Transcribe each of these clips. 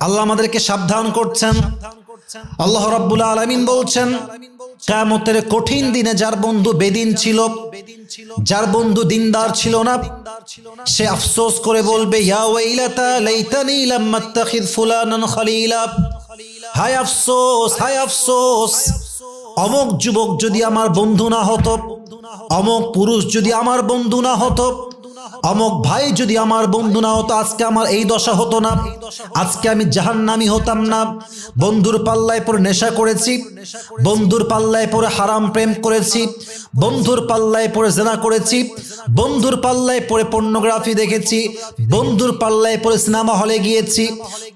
আল্লাহ আমাদেরকে সাবধান করছেন। আল্লাহ রাব্বুল আলামিন বলছেন, কিয়ামতের কঠিন দিনে যার বন্ধু বেদিন ছিল, যার বন্ধু দিনদার ছিল না, সে আফসোস করে বলবে, ইয়া ওয়াইলাতা লাইতানি লাম আত্তাখিয ফুলানান খলিলা। হায় আফসোস, হায় আফসোস, অমুক যুবক যদি আমার বন্ধু না হতো, অমুক পুরুষ যদি আমার বন্ধু না হতো, অমুক ভাই যদি আমার বন্ধু না হতো, আজকে আমার এই দশা হতো না, আজকে আমি জাহান্নামী হতাম না। বন্ধুর পাল্লায় পড়ে নেশা করেছি, বন্ধুর পাল্লায় পড়ে হারাম প্রেম করেছি, বন্ধুর পাল্লায় পড়ে জিনা করেছি, বন্ধুর পাল্লায় পড়ে পর্নোগ্রাফি দেখেছি, বন্ধুর পাল্লায় পড়ে সিনেমা হলে গিয়েছি,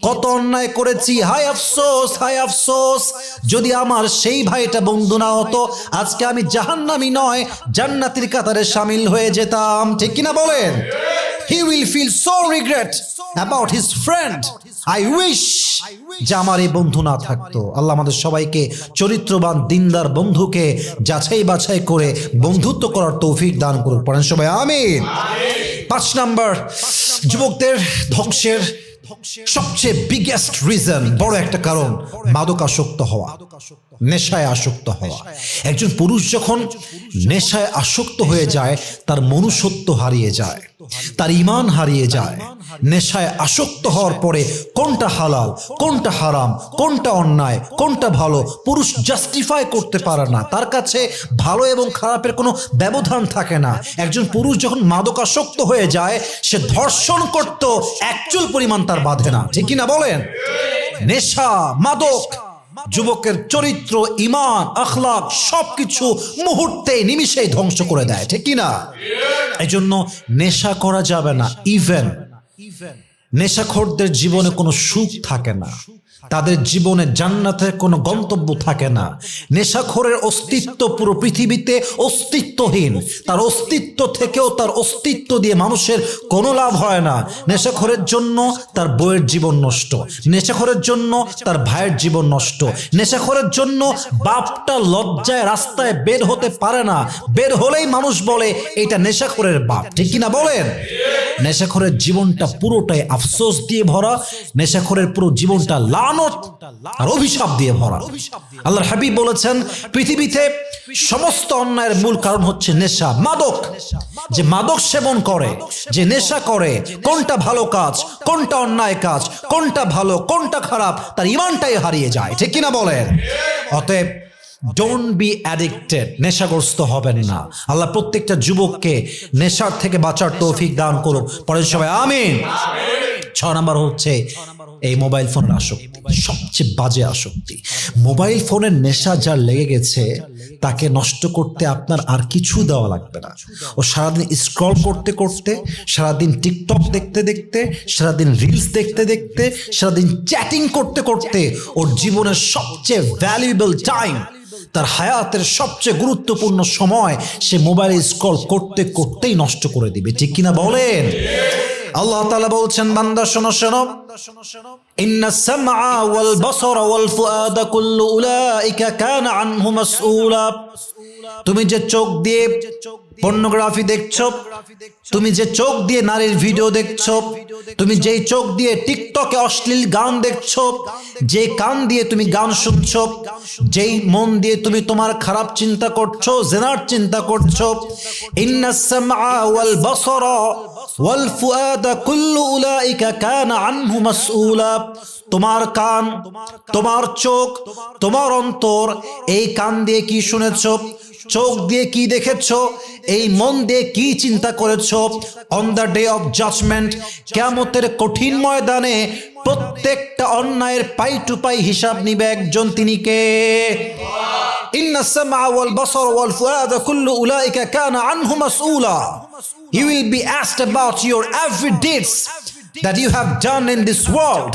কত অন্যায় করেছি। হায় আফসোস, হায় আফসোস, যদি আমার সেই ভাইটা বন্ধু না হতো, আজকে আমি জাহান্নামী নয় জান্নাতীর কাতারে শামিল হয়ে যেতাম। ঠিক কিনা বলেন? He will feel so regret about his friend. I wish যে আমার এই বন্ধু না থাকতো। আল্লাহ আমাদের সবাইকে চরিত্রবান দিনদার বন্ধুকে যাচাই বাছাই করে বন্ধুত্ব করার তৌফিক দান করুন। পড়েন সবাই আমিন। 5 নাম্বার, যুবকদের ধ্বংসের সবচেয়ে বিগেস্ট রিজন, বড় একটা কারণ, মাদকাসক্ত হওয়া, নেশায় আসক্ত হওয়া। একজন পুরুষ যখন নেশায় আসক্ত হয়ে যায়, তার মনুষ্যত্ব হারিয়ে যায়, তার ঈমান হারিয়ে যায়। নেশায় আসক্ত হওয়ার পরে কোনটা হালাল, কোনটা হারাম, কোনটা অন্যায়, কোনটা ভালো, পুরুষ জাস্টিফাই করতে পারে না। তার কাছে ভালো এবং খারাপের কোনো ব্যবধান থাকে না। একজন পুরুষ যখন মাদকাসক্ত হয়ে যায়, সে ধর্ষণ করত, একচুল পরিমাণ তার বাধে না। ঠিক কিনা বলেন? নেশা, মাদক যুবকের চরিত্র, ঈমান, আখলাক সবকিছু মুহূর্তে নিমিষেই ধ্বংস করে দেয়। ঠিক কিনা? এই জন্য নেশা করা যাবে না। ইভেন নেশাখোরদের জীবনে কোনো সুখ থাকে না, তাদের জীবনে জান্নাতের কোনো গন্তব্য থাকে না। নেশাখোরের অস্তিত্ব পুরো পৃথিবীতে অস্তিত্বহীন। তার অস্তিত্ব থেকেও তার অস্তিত্ব দিয়ে মানুষের কোনো লাভ হয় না। নেশাখোরের জন্য তার বউয়ের জীবন নষ্ট, নেশাখোরের জন্য তার ভাইয়ের জীবন নষ্ট, নেশাখোরের জন্য বাপটা লজ্জায় রাস্তায় বের হতে পারে না, বের হলেই মানুষ বলে এটা নেশাখোরের বাপ। ঠিক কিনা বলেন? নেশাখোরের জীবনটা পুরোটাই আফসোস দিয়ে ভরা, নেশাখোরের পুরো জীবনটা লানত আর অভিশাপ দিয়ে ভরা। আল্লাহর হাবিব বলেছেন, পৃথিবীতে সমস্ত অন্যায়ের মূল কারণ হচ্ছে নেশা, মাদক। যে মাদক সেবন করে, যে নেশা করে, কোনটা ভালো কাজ, কোনটা অন্যায় কাজ, কোনটা ভালো, কোনটা খারাপ, তার ঈমানটাই হারিয়ে যায়। ঠিক কিনা বলেন? অতএব ডোন্ট বি অ্যাডিক্টেড, নেশাগ্রস্ত হবেন না। আল্লাহ প্রত্যেকটা যুবককে নেশার থেকে বাঁচার তৌফিক দান করুক। পরের সবাই আমিন। 6 নাম্বার হচ্ছে এই মোবাইল ফোনের আসক্তি, সবচেয়ে বাজে আসক্তি। মোবাইল ফোনের নেশা যার লেগে গেছে, তাকে নষ্ট করতে আপনার আর কিছু দেওয়া লাগবে না। ও সারাদিন স্ক্রল করতে করতে, সারাদিন টিকটক দেখতে দেখতে, সারাদিন রিলস দেখতে দেখতে, সারাদিন চ্যাটিং করতে করতে ওর জীবনের সবচেয়ে ভ্যালুয়েবল টাইম, তার হায়াতের সবচেয়ে গুরুত্বপূর্ণ সময় সে মোবাইলে স্ক্রল করতে করতেই নষ্ট করে দিবে। ঠিক কিনা বলেন? আল্লাহ তাআলা বলছেন, বান্দা শোনো শোনো, ইন্নাস সামআ ওয়াল বাসারা ওয়াল ফুআদা কুল্লু উলাইকা কানা আনহু মাসউলা। তুমি যে চোখ দিয়ে পর্নোগ্রাফি দেখছো, তুমি যে চোখ দিয়ে নারীর ভিডিও দেখছো, তুমি যেই চোখ দিয়ে টিকটকে অশ্লীল গান দেখছো, যে কান দিয়ে তুমি গান শুনছো, যেই মন দিয়ে তুমি তোমার খারাপ চিন্তা করছো, জিনার চিন্তা করছো, ইন্নাস সামআ ওয়াল বাসারা ওয়াল ফুআদা কুল্লু উলাইকা কানা আনহু মাসউলা। তোমার কান, তোমার চোখ, তোমার অন্তর, এই কান দিয়ে কি শুনেছো, চোখ দিয়ে কি দেখেছো, এই মন দিয়ে কি চিন্তা করেছো, on the day of judgement, কিয়ামতের কঠিন ময়দানে প্রত্যেকটা অন্যায়ের পাই টু পাই হিসাব নিবে একজন, তিনি কে? ইন্নাস সামআ ওয়াল বাসারা ওয়াল ফুআদা কুল্লু উলাইকা কানা আনহু মাসউলা। You will be asked about your every deeds that you have done in this world.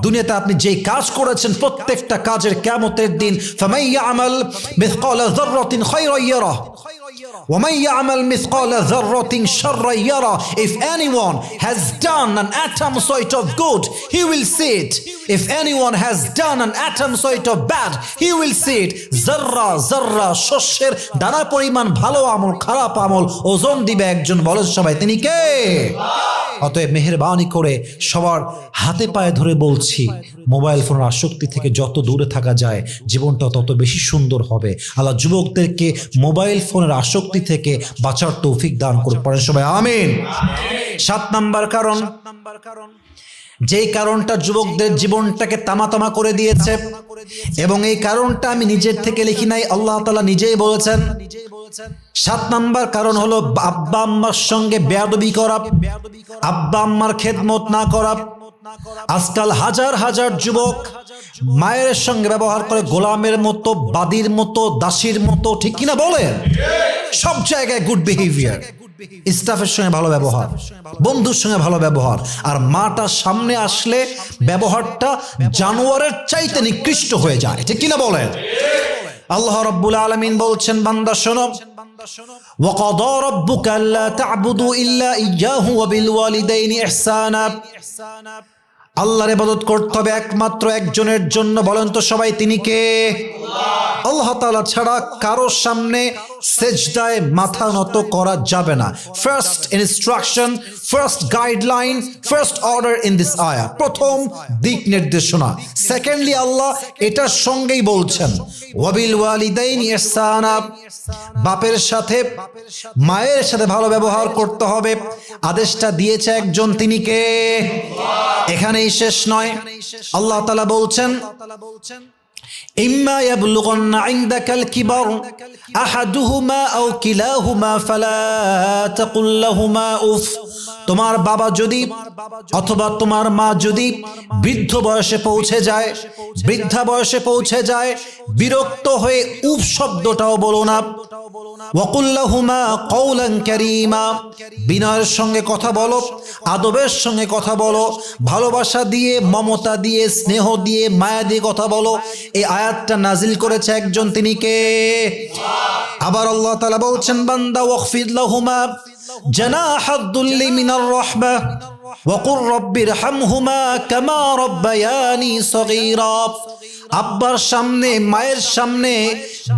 দুনিয়াতে আপনি যে কাজ করেছেন, প্রত্যেকটা কাজের কিয়ামতের দিন, ফামান ইয়ামাল মিসকালা যাররাতিন খায়রান ইয়ারা ওয়া মান ইয়ামাল মিসকালা যাররাতিন শাররান ইয়ারা। If anyone has done an atom size of good, he will see it. If anyone has done an atom sort of bad, he will see it. Zarra zarra শস্যের দানা পরিমাণ ভালো আমল খারাপ আমল ওজন দিবে একজন। বলেন সবাই তিনি কে? অতএব মেহেরবানি করে সবার হাতে পায়ে ধরে বলছি, মোবাইল ফোনের আসক্তি থেকে যত দূরে থাকা যায় জীবনটা তত বেশি সুন্দর হবে। আল্লাহ যুবকদেরকে মোবাইল ফোনের আসক্তি থেকে বাঁচার তৌফিক দান করুন। পড়েন সবাই আমিন। 7 নাম্বার কারণ, যেই কারণটা যুবকদের জীবনটাকে তামাতামা করে দিয়েছে, এবং এই কারণটা আমি নিজের থেকে লিখি নাই, আল্লাহ তাআলা নিজেই বলেছেন। 7 নাম্বার কারণ হলো আব্বা আম্মার সঙ্গে বেয়াদবি করা, আব্বা আম্মার খেদমত না করা। আজকাল হাজার হাজার যুবক মায়ের সঙ্গে ব্যবহার করে গোলামের মতো, বাদীর মতো, দাসীর মতো, ঠিক কিনা বলেন? সব জায়গায় গুড বিহেভিয়ার, স্টাফের সঙ্গে ভালো ব্যবহার, বন্ধুর সঙ্গে ভালো ব্যবহার, আর মাটা সামনে আসলে ব্যবহারটা জানোয়ারের চাইতে নিকৃষ্ট হয়ে যায়, ঠিক কিনা বলেন? আল্লাহ রাব্বুল আলামিন বলছেন, বান্দা শোনো, ওয়াকাদা রাব্বুকা আল্লা তা'বুদু ইল্লা ইয়্যাহু ওয়া বিল ওয়ালিদাইনি ইহসানা। আল্লাহর ইবাদত করতে হবে একমাত্র একজনের জন্য। বলেন তো সবাই তিনি কে? আল্লাহ তাআলা ছাড়া কারো সামনে সেজদায় মাথা নত করা যাবে না। First instruction, first guideline, first order in this আয়াত, প্রথম দিক নির্দেশনা। সেকেন্ডলি আল্লাহ এটার সঙ্গেই বলছেন ওয়াবিল ওয়ালিদাইনি ইহসানা, বাপের সাথে মায়ের সাথে ভালো ব্যবহার করতে হবে। আদেশটা দিয়েছে একজন, তিনি কে? এখানেই শেষ নয়, আল্লাহ তাআলা বলছেন ইম্মা ইয়াবলুগান্না ইনদাকাল কিবার আহাদুহুমা আও কিলাহুমা ফালা তাকুল লাহুমা উফ। তোমার বাবা যদি অথবা তোমার মা যদি বৃদ্ধ বয়সে পৌঁছে যায়, বৃদ্ধা বয়সে পৌঁছে যায়, বিরক্ত হয়ে উফ শব্দটাও বলো না। ওয়াকুল লাহুমা কওলান কারীমা, বিনয়ের সঙ্গে কথা বলো, আদবের সঙ্গে কথা বলো, ভালোবাসা দিয়ে, মমতা দিয়ে, স্নেহ দিয়ে, মায়া দিয়ে কথা বলো। এই আয়াতটা নাজিল করেছে একজন, তিনি কে? আবার আল্লাহ তাআলা বলছেন, বান্দা ওয়াখফিদ লাহুমা জানাহাদ দুল্লি মিনার রাহমা ওয়াকুর রাব্বিরহামহুমা কামা রাব্বায়ানি সগীরা। আব্বার সামনে, মায়ের সামনে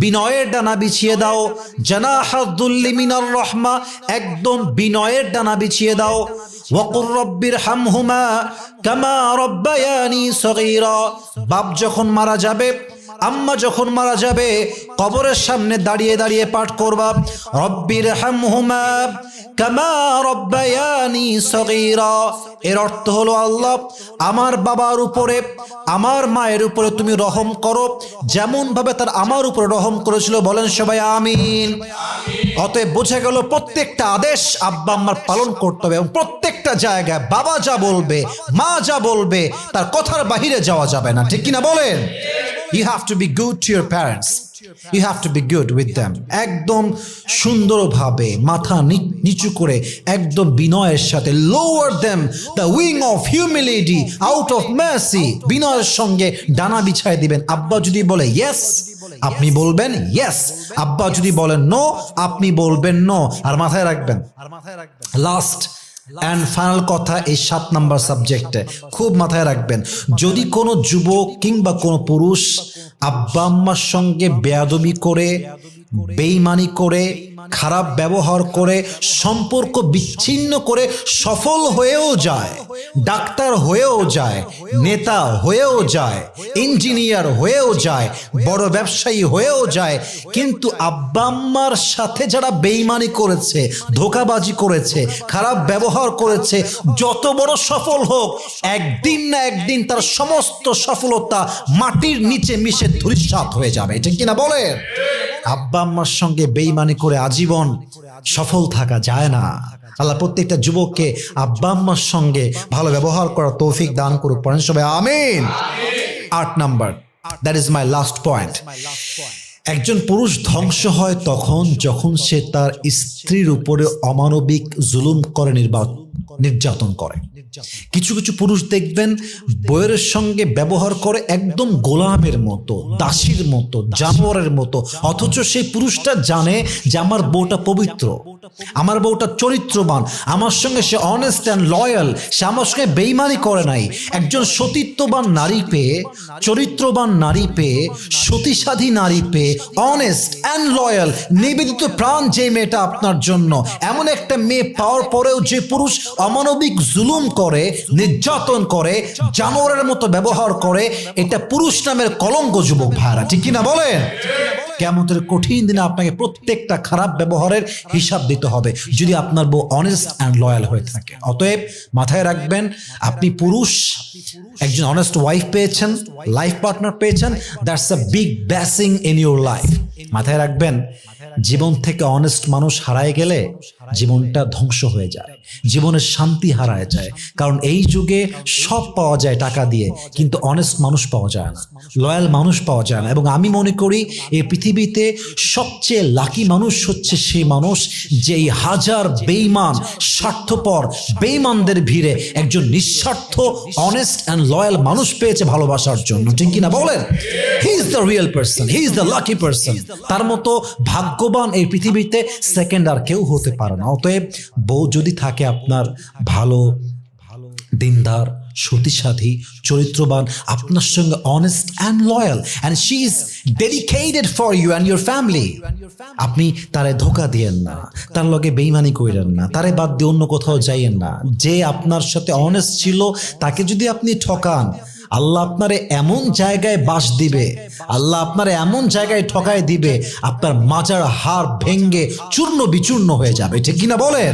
বিনয়ের ডানা বিছিয়ে দাও। জানাহাদ দুল্লি মিনার রাহমা, একদম বিনয়ের ডানা বিছিয়ে দাও। ওয়াকুর রাব্বিরহামহুমা কামা রাব্বায়ানি সগীরা। বাপ যখন মারা যাবে, আম্মা যখন মারা যাবে, কবরের সামনে দাঁড়িয়ে দাঁড়িয়ে পাঠ করবা রব্বিরহামহুমা কামা রাব্বায়ানি সগীরা। এর অর্থ হলো, আল্লাহ আমার বাবার উপরে, আমার মায়ের উপরে তুমি রহম করো যেমন ভাবে তার আমার উপরে রহম করেছিল। বলেন সবাই আমিন। অতএব বোঝা গেল প্রত্যেকটা আদেশ আব্বা আম্মার পালন করতে হবে, এবং প্রত্যেকটা জায়গায় বাবা যা বলবে, মা যা বলবে, তার কথার বাহিরে যাওয়া যাবে না, ঠিক কিনা বলেন? You have to be good to your parents. You have to be good with them. একদম সুন্দরভাবে মাথা নিচু করে, একদম বিনয়ের সাথে, lower them the wing of humility out of mercy, বিনয়ের সঙ্গে ডানা বিছায় দিবেন। আব্বা যদি বলে yes, আপনি বলবেন yes, আব্বা যদি বলেন no, আপনি বলবেন no। আর মাথায় রাখবেন, লাস্ট অ্যান্ড ফাইনাল কথা এই 7 নাম্বার সাবজেক্টে খুব মাথায় রাখবেন, যদি কোনো যুবক কিংবা কোনো পুরুষ আব্বা আম্মার সঙ্গে বেয়াদবি করে, বেঈমানি করে, খারাপ ব্যবহার করে, সম্পর্ক বিচ্ছিন্ন করে সফল হয়েও যায়, ডাক্তার হয়েও যায়, নেতা হয়েও যায়, ইঞ্জিনিয়ার হয়েও যায়, বড় ব্যবসায়ী হয়েও যায়, কিন্তু আব্বা আম্মার সাথে যারা বেঈমানি করেছে, ধোঁকাবাজি করেছে, খারাপ ব্যবহার করেছে, যত বড় সফল হোক, একদিন না একদিন তার সমস্ত সফলতা মাটির নিচে মিশে ধূলিসাৎ হয়ে যাবে, ঠিক কিনা বলেন? আব্বা আম্মার সঙ্গে বেঈমানি করে আজীবন সফল থাকা যায় না। আল্লাহ প্রত্যেকটা যুবককে আব্বা আম্মার সঙ্গে ভালো ব্যবহার করার তৌফিক দান করুক। পড়েন সবাই আমিন। 8 number, that is my last point. একজন পুরুষ ধ্বংস হয় তখন যখন সে তার স্ত্রীর উপরে অমানবিক জুলুম করে নির্যাতন করে। কিছু কিছু পুরুষ দেখবেন বইয়ের সঙ্গে ব্যবহার করে একদম গোলামের মতো, দাসীর মতো, জানোয়ারের মতো, অথচ সেই পুরুষটা জানে যে আমার বউটা পবিত্র, আমার বউটা চরিত্রবান, আমার সঙ্গে সে অনেস্ট অ্যান্ড লয়াল, সে আমার সঙ্গে বেইমানি করে নাই। একজন সতীত্ববান নারী পেয়ে, চরিত্রবান নারী পেয়ে, সতীসাধী নারী পেয়ে, অনেস্ট অ্যান্ড লয়াল, নিবেদিত প্রাণ যে মেয়েটা আপনার জন্য, এমন একটা মেয়ে পাওয়ার পরেও যে পুরুষ অমানবিক জুলুম করে, নির্যাতন করে, জানোয়ারের মতো ব্যবহার করে, এটা পুরুষ নামের কলঙ্ক যুবক ভাইরা, ঠিক কিনা বলেন? কিয়ামতের কঠিন দিনে আপনাকে প্রত্যেকটা খারাপ ব্যবহারের হিসাব দিতে হবে যদি আপনার বউ অনেস্ট অ্যান্ড লয়াল হয়ে থাকে। অতএব মাথায় রাখবেন, আপনি পুরুষ, একজন অনেস্ট ওয়াইফ পেয়েছেন, লাইফ পার্টনার পেয়েছেন, that's a big blessing in your life. মাথায় রাখবেন, জীবন থেকে অনেস্ট মানুষ হারায় গেলে জীবনটা ধ্বংস হয়ে যায়, জীবনের শান্তি হারায় যায়। কারণ এই যুগে সব পাওয়া যায় টাকা দিয়ে, কিন্তু অনেস্ট মানুষ পাওয়া যায় না, লয়াল মানুষ পাওয়া যায় না। এবং আমি মনে করি এই পৃথিবীতে সবচেয়ে লাকি মানুষ হচ্ছে সেই মানুষ যেই হাজার বেঈমান, স্বার্থপর বেঈমানদের ভিড়ে একজন নিঃস্বার্থ অনেস্ট অ্যান্ড লয়াল মানুষ পেয়েছে ভালোবাসার জন্য, ঠিক কিনা বলেন? He is the real person, he is the lucky person. তার মতো ভাগ্যবান এই পৃথিবীতে সেকেন্ড আর কেউ হতে পারে না। অতএব বউ যদি থাকে আপনার ভালো, দিনদার, সতীসাধী, চরিত্রবান, আপনার সঙ্গে honest and loyal, and she is dedicated for you and your family, আপনি তারে ধোকা দিয়েন না, তার লগে বেইমানি করেন না, তারে বাদ দিয়ে অন্য কোথাও যাইয়েন না। যে আপনার সাথে অনেস্ট ছিল তাকে যদি আপনি ঠকান, আল্লাহ আপনারে এমন জায়গায় বাস দিবে, আল্লাহ আপনারে এমন জায়গায় ঠকায় দিবে, আপনার মাজার হাড় ভেঙ্গে চূর্ণ বিচূর্ণ হয়ে যাবে, ঠিক কিনা বলেন?